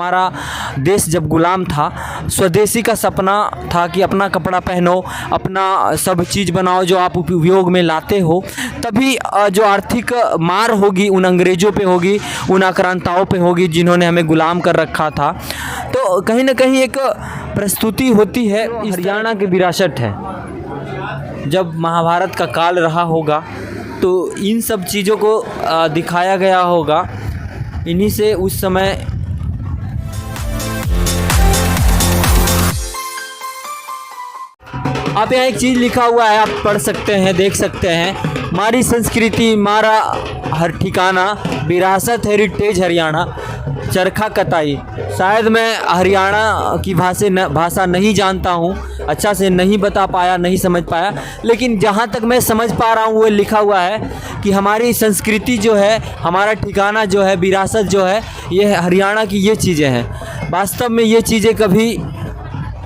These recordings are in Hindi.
हमारा देश जब गुलाम था, स्वदेशी का सपना था कि अपना कपड़ा पहनो, अपना सब चीज़ बनाओ जो आप उपयोग में लाते हो, तभी जो आर्थिक मार होगी उन अंग्रेज़ों पे होगी, उन आक्रांताओं पे होगी जिन्होंने हमें गुलाम कर रखा था। तो कहीं ना कहीं एक प्रस्तुति होती है, हरियाणा की विरासत है। जब महाभारत का काल रहा होगा तो इन सब चीज़ों को दिखाया गया होगा। इन्हीं से उस समय आप यहाँ एक चीज़ लिखा हुआ है, आप पढ़ सकते हैं, देख सकते हैं। हमारी संस्कृति हमारा हर ठिकाना, विरासत हेरिटेज हरियाणा, चरखा कताई। शायद मैं हरियाणा की भाषा नहीं जानता हूँ, अच्छा से नहीं बता पाया, नहीं समझ पाया, लेकिन जहाँ तक मैं समझ पा रहा हूँ वो लिखा हुआ है कि हमारी संस्कृति जो है, हमारा ठिकाना जो है, विरासत जो है, ये हरियाणा की ये चीज़ें हैं। वास्तव में ये चीज़ें कभी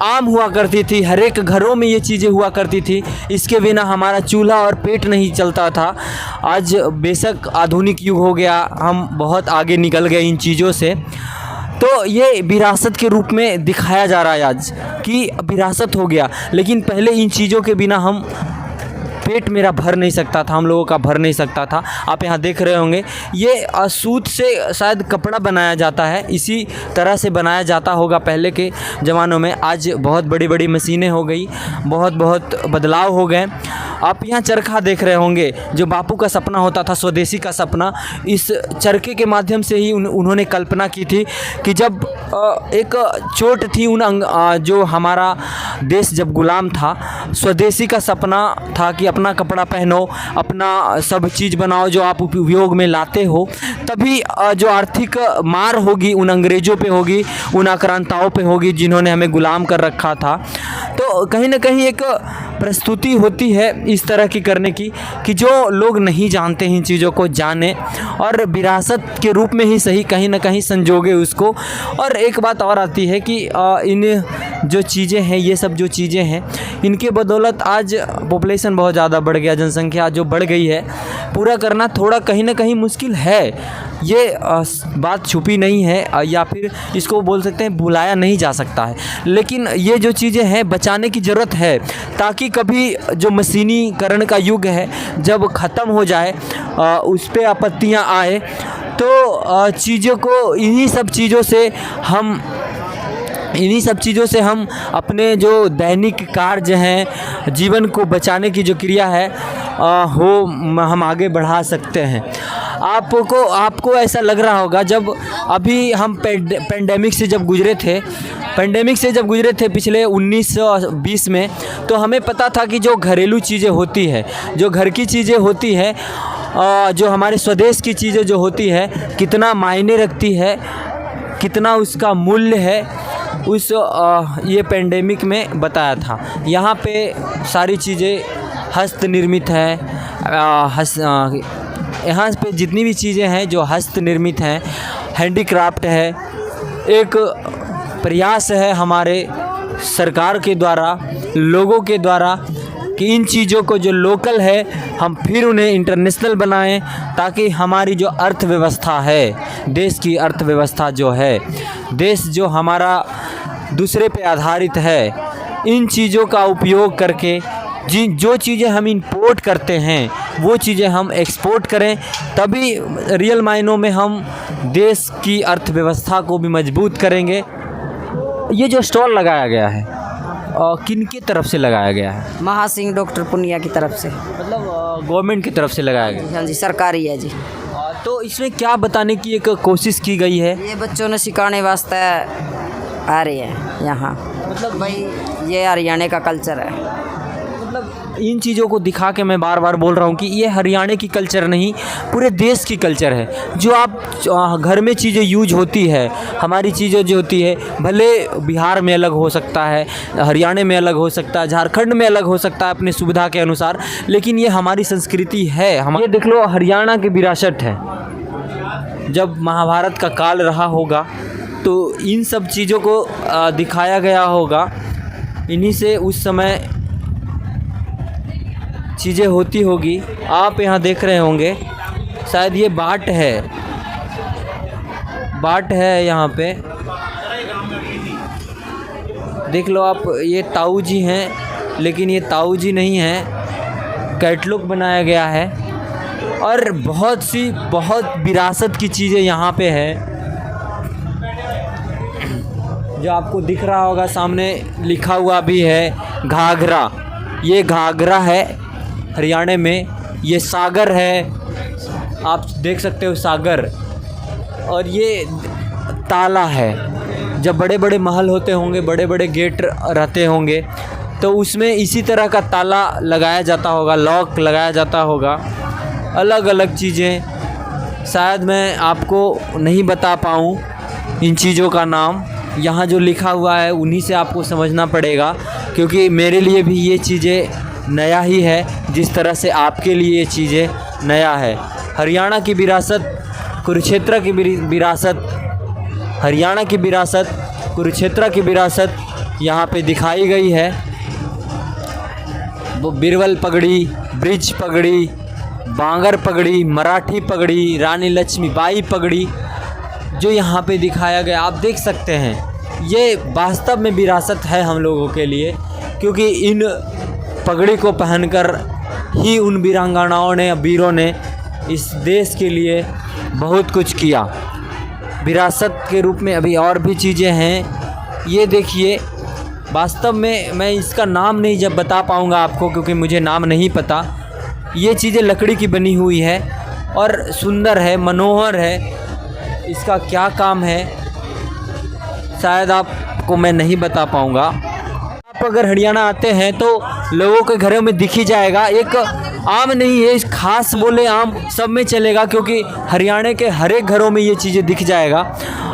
आम हुआ करती थी, हर एक घरों में ये चीज़ें हुआ करती थी। इसके बिना हमारा चूल्हा और पेट नहीं चलता था। आज बेशक आधुनिक युग हो गया, हम बहुत आगे निकल गए इन चीज़ों से, तो ये विरासत के रूप में दिखाया जा रहा है आज कि विरासत हो गया। लेकिन पहले इन चीज़ों के बिना हम पेट मेरा भर नहीं सकता था, हम लोगों का भर नहीं सकता था। आप यहाँ देख रहे होंगे ये सूत से शायद कपड़ा बनाया जाता है, इसी तरह से बनाया जाता होगा पहले के ज़मानों में। आज बहुत बड़ी बड़ी मशीनें हो गई, बहुत बदलाव हो गए। आप यहाँ चरखा देख रहे होंगे, जो बापू का सपना होता था, स्वदेशी का सपना, इस चरखे के माध्यम से ही उन्होंने कल्पना की थी कि जब एक चोट थी जो हमारा देश जब गुलाम था, स्वदेशी का सपना था कि अपना कपड़ा पहनो, अपना सब चीज़ बनाओ जो आप उपयोग में लाते हो, तभी जो आर्थिक मार होगी उन अंग्रेज़ों पे होगी, उन आक्रांताओं पे होगी जिन्होंने हमें गुलाम कर रखा था। तो कहीं ना कहीं एक प्रस्तुति होती है इस तरह की करने की कि जो लोग नहीं जानते इन चीज़ों को जाने और विरासत के रूप में ही सही कहीं ना कहीं संजोगे उसको। और एक बात और आती है कि इन जो चीज़ें हैं, ये सब जो चीज़ें हैं, इनके बदौलत आज पॉपुलेशन बहुत ज़्यादा बढ़ गया, जनसंख्या जो बढ़ गई है, पूरा करना थोड़ा कहीं ना कहीं मुश्किल है। ये बात छुपी नहीं है, या फिर इसको बोल सकते हैं भुलाया नहीं जा सकता है। लेकिन ये जो चीज़ें हैं बचाने की ज़रूरत है, ताकि कभी जो मशीनीकरण का युग है जब ख़त्म हो जाए, उस पर आपत्तियाँ आए, तो चीज़ों को इन्हीं सब चीज़ों से हम अपने जो दैनिक कार्य हैं, जीवन को बचाने की जो क्रिया है हम आगे बढ़ा सकते हैं। आपको ऐसा लग रहा होगा, जब अभी हम पेंडेमिक से जब गुजरे थे पिछले 1920 में, तो हमें पता था कि जो घरेलू चीज़ें होती है, जो घर की चीज़ें होती है, जो हमारे स्वदेश की चीज़ें जो होती है, कितना मायने रखती है, कितना उसका मूल्य है, ये पेंडेमिक में बताया था। यहाँ पे सारी चीज़ें हस्त निर्मित है, यहाँ पे जितनी भी चीज़ें हैं जो हस्त निर्मित हैं, हैंडीक्राफ्ट है, एक प्रयास है हमारे सरकार के द्वारा, लोगों के द्वारा, कि इन चीज़ों को जो लोकल है हम फिर उन्हें इंटरनेशनल बनाएं, ताकि हमारी जो अर्थव्यवस्था है, देश की अर्थव्यवस्था जो है, देश जो हमारा दूसरे पे आधारित है, इन चीज़ों का उपयोग करके जो चीज़ें हम इंपोर्ट करते हैं वो चीज़ें हम एक्सपोर्ट करें, तभी रियल मायनों में हम देश की अर्थव्यवस्था को भी मजबूत करेंगे। ये जो स्टॉल लगाया गया है किन की तरफ से लगाया गया है? महासिंह डॉक्टर पुनिया की तरफ से, मतलब गवर्नमेंट की तरफ से लगाया गया? हाँ जी, सरकारी है जी। तो इसमें क्या बताने की एक कोशिश की गई है? ये बच्चों ने सिखाने वास्ते आ रहे हैं यहाँ, मतलब भाई ये हरियाणा का कल्चर है। मतलब इन चीज़ों को दिखा के मैं बार बार बोल रहा हूँ कि ये हरियाणा की कल्चर नहीं, पूरे देश की कल्चर है। जो आप घर में चीज़ें यूज होती है, हमारी चीज़ें जो होती है, भले बिहार में अलग हो सकता है, हरियाणा में अलग हो सकता है, झारखंड में अलग हो सकता है अपनी सुविधा के अनुसार, लेकिन ये हमारी संस्कृति है। ये देख लो, हरियाणा की विरासत है। जब महाभारत का काल रहा होगा तो इन सब चीज़ों को दिखाया गया होगा। इन्हीं से उस समय चीज़ें होती होगी। आप यहाँ देख रहे होंगे, शायद ये बाट है यहाँ पे। देख लो आप, ये ताऊ जी हैं, लेकिन ये ताऊ जी नहीं हैं, कैटलॉग बनाया गया है। और बहुत विरासत की चीज़ें यहाँ पे है। जो आपको दिख रहा होगा सामने लिखा हुआ भी है घाघरा। ये घाघरा है हरियाणा में। ये सागर है, आप देख सकते हो सागर। और ये ताला है। जब बड़े बड़े महल होते होंगे, बड़े बड़े गेट रहते होंगे, तो उसमें इसी तरह का ताला लगाया जाता होगा, लॉक लगाया जाता होगा। अलग अलग चीज़ें, शायद मैं आपको नहीं बता पाऊँ इन चीज़ों का नाम। यहाँ जो लिखा हुआ है उन्हीं से आपको समझना पड़ेगा, क्योंकि मेरे लिए भी ये चीज़ें नया ही है, जिस तरह से आपके लिए ये चीज़ें नया है। हरियाणा की विरासत, कुरुक्षेत्र की विरासत, हरियाणा की विरासत, कुरुक्षेत्र की विरासत यहाँ पे दिखाई गई है। वो बिरवल पगड़ी, ब्रिज पगड़ी, बांगर पगड़ी, मराठी पगड़ी, रानी लक्ष्मीबाई पगड़ी जो यहाँ पे दिखाया गया, आप देख सकते हैं। ये वास्तव में विरासत है हम लोगों के लिए, क्योंकि इन पगड़ी को पहनकर ही उन वीरांगनाओं ने, वीरों ने इस देश के लिए बहुत कुछ किया। विरासत के रूप में अभी और भी चीज़ें हैं। ये देखिए, वास्तव में मैं इसका नाम नहीं जब बता पाऊँगा आपको, क्योंकि मुझे नाम नहीं पता। ये चीज़ें लकड़ी की बनी हुई है और सुंदर है, मनोहर है। इसका क्या काम है शायद आपको मैं नहीं बता पाऊँगा। आप अगर हरियाणा आते हैं तो लोगों के घरों में दिख ही जाएगा। एक आम नहीं है, खास बोले आम सब में चलेगा, क्योंकि हरियाणा के हर एक घरों में ये चीज़ें दिख जाएगा।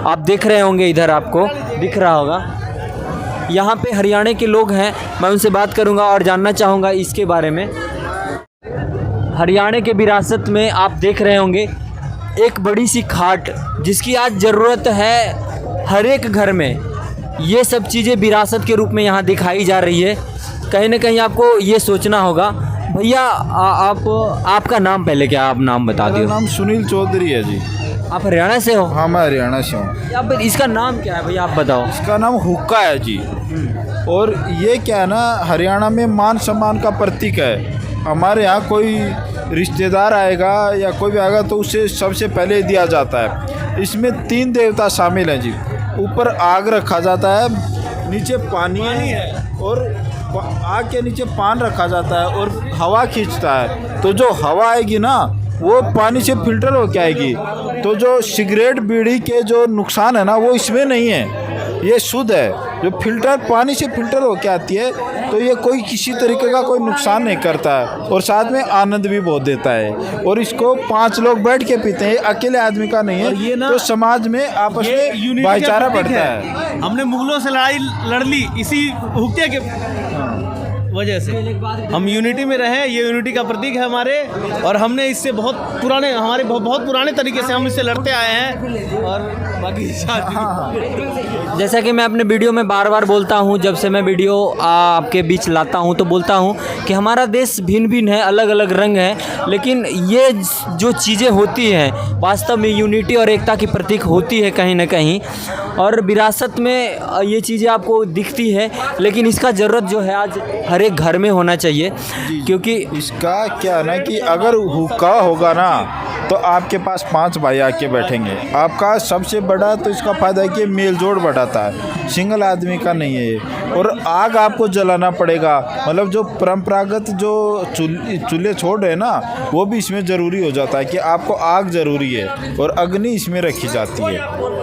आप देख रहे होंगे, इधर आपको दिख रहा होगा। यहाँ पे हरियाणा के लोग हैं, मैं उनसे बात करूँगा और जानना चाहूँगा इसके बारे में। हरियाणा के विरासत में आप देख रहे होंगे एक बड़ी सी खाट, जिसकी आज ज़रूरत है हर एक घर में। ये सब चीज़ें विरासत के रूप में यहाँ दिखाई जा रही है। कहीं ना कहीं आपको ये सोचना होगा। भैया आपका नाम पहले क्या, आप नाम बता दियो। मेरा नाम सुनील चौधरी है जी। आप हरियाणा से हो? हाँ, मैं हरियाणा से हूँ। अब इसका नाम क्या है भैया, आप बताओ। इसका नाम हुक्का है जी। और ये क्या है ना, हरियाणा में मान सम्मान का प्रतीक है। हमारे यहाँ कोई रिश्तेदार आएगा या कोई भी आएगा तो उसे सबसे पहले दिया जाता है। इसमें 3 देवता शामिल हैं जी। ऊपर आग रखा जाता है, नीचे पानी है, और आग के नीचे पान रखा जाता है और हवा खींचता है। तो जो हवा आएगी ना, वो पानी से फिल्टर होके आएगी। तो जो सिगरेट बीड़ी के जो नुकसान है ना, वो इसमें नहीं है, ये शुद्ध है। जो फिल्टर पानी से फिल्टर होके आती है, तो ये कोई किसी तरीके का कोई नुकसान नहीं करता है, और साथ में आनंद भी बहुत देता है। और इसको 5 लोग बैठ के पीते हैं, अकेले आदमी का नहीं है। तो समाज में आपस में भाईचारा बढ़ता है। हमने मुगलों से लड़ाई लड़ ली इसी हुक्के के वजह से। हम यूनिटी में रहे, ये यूनिटी का प्रतीक है हमारे। और हमने इससे बहुत पुराने तरीके से हम इससे लड़ते आए हैं। और बाकी जैसा कि मैं अपने वीडियो में बार बार बोलता हूँ, जब से मैं वीडियो आपके बीच लाता हूँ तो बोलता हूँ कि हमारा देश भिन्न भिन्न है, अलग अलग रंग है, लेकिन ये जो चीज़ें होती हैं वास्तव में यूनिटी और एकता की प्रतीक होती है कहीं ना कहीं। और विरासत में ये चीज़ें आपको दिखती है, लेकिन इसका ज़रूरत जो है आज हर एक घर में होना चाहिए। क्योंकि इसका क्या है ना कि अगर हुक्का होगा ना, तो आपके पास 5 भाई आके बैठेंगे। आपका सबसे बड़ा तो इसका फ़ायदा है कि मेल जोड़ बढ़ाता है, सिंगल आदमी का नहीं है ये। और आग आपको जलाना पड़ेगा, मतलब जो परंपरागत जो चूल्हे छोड़ रहे हैं ना, वो भी इसमें ज़रूरी हो जाता है कि आपको आग ज़रूरी है, और अग्नि इसमें रखी जाती है।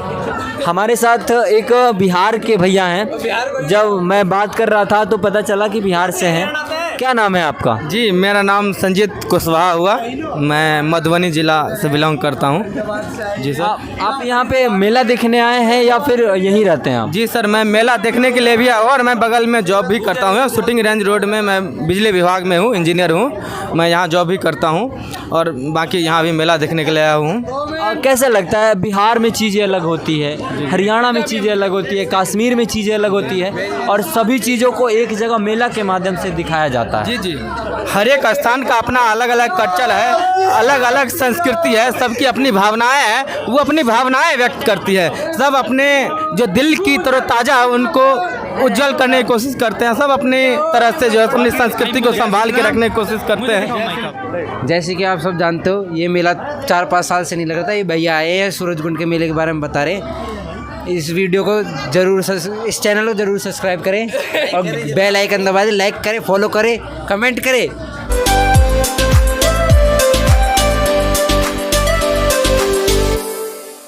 हमारे साथ एक बिहार के भैया हैं। जब मैं बात कर रहा था तो पता चला कि बिहार से हैं। क्या नाम है आपका? जी, मेरा नाम संजीत कुशवाहा हुआ। मैं मधुबनी ज़िला से बिलोंग करता हूँ। जी सर। आप यहाँ पे मेला देखने आए हैं या फिर यहीं रहते हैं आप? जी सर, मैं मेला देखने के लिए भी आया, और मैं बगल में जॉब भी करता हूँ। शूटिंग रेंज रोड में मैं बिजली विभाग में हूँ, इंजीनियर हूँ। मैं यहाँ जॉब भी करता हूँ, और बाकी यहाँ भी मेला देखने के लिए आया हूँ। कैसा लगता है? बिहार में चीज़ें अलग होती है, हरियाणा में चीज़ें अलग होती है, कश्मीर में चीज़ें अलग होती है, और सभी चीज़ों को एक जगह मेला के माध्यम से दिखाया जाता है। जी जी, हर एक स्थान का अपना अलग अलग कल्चर है, अलग अलग संस्कृति है, सबकी अपनी भावनाएं हैं, वो अपनी भावनाएं व्यक्त करती है। सब अपने जो दिल की तरोताज़ा उनको उज्जवल करने की कोशिश करते हैं। सब अपनी तरह से जो है अपनी संस्कृति को संभाल के रखने की कोशिश करते हैं। जैसे कि आप सब जानते हो ये मेला 4-5 साल से नहीं लग रहा था। ये भैया आए हैं सूरजकुंड के मेले के बारे में बता रहे हैं। इस वीडियो को जरूर इस चैनल को जरूर सब्सक्राइब करें और बेल आइकन दबा दें, लाइक करें, फॉलो करें, कमेंट करें।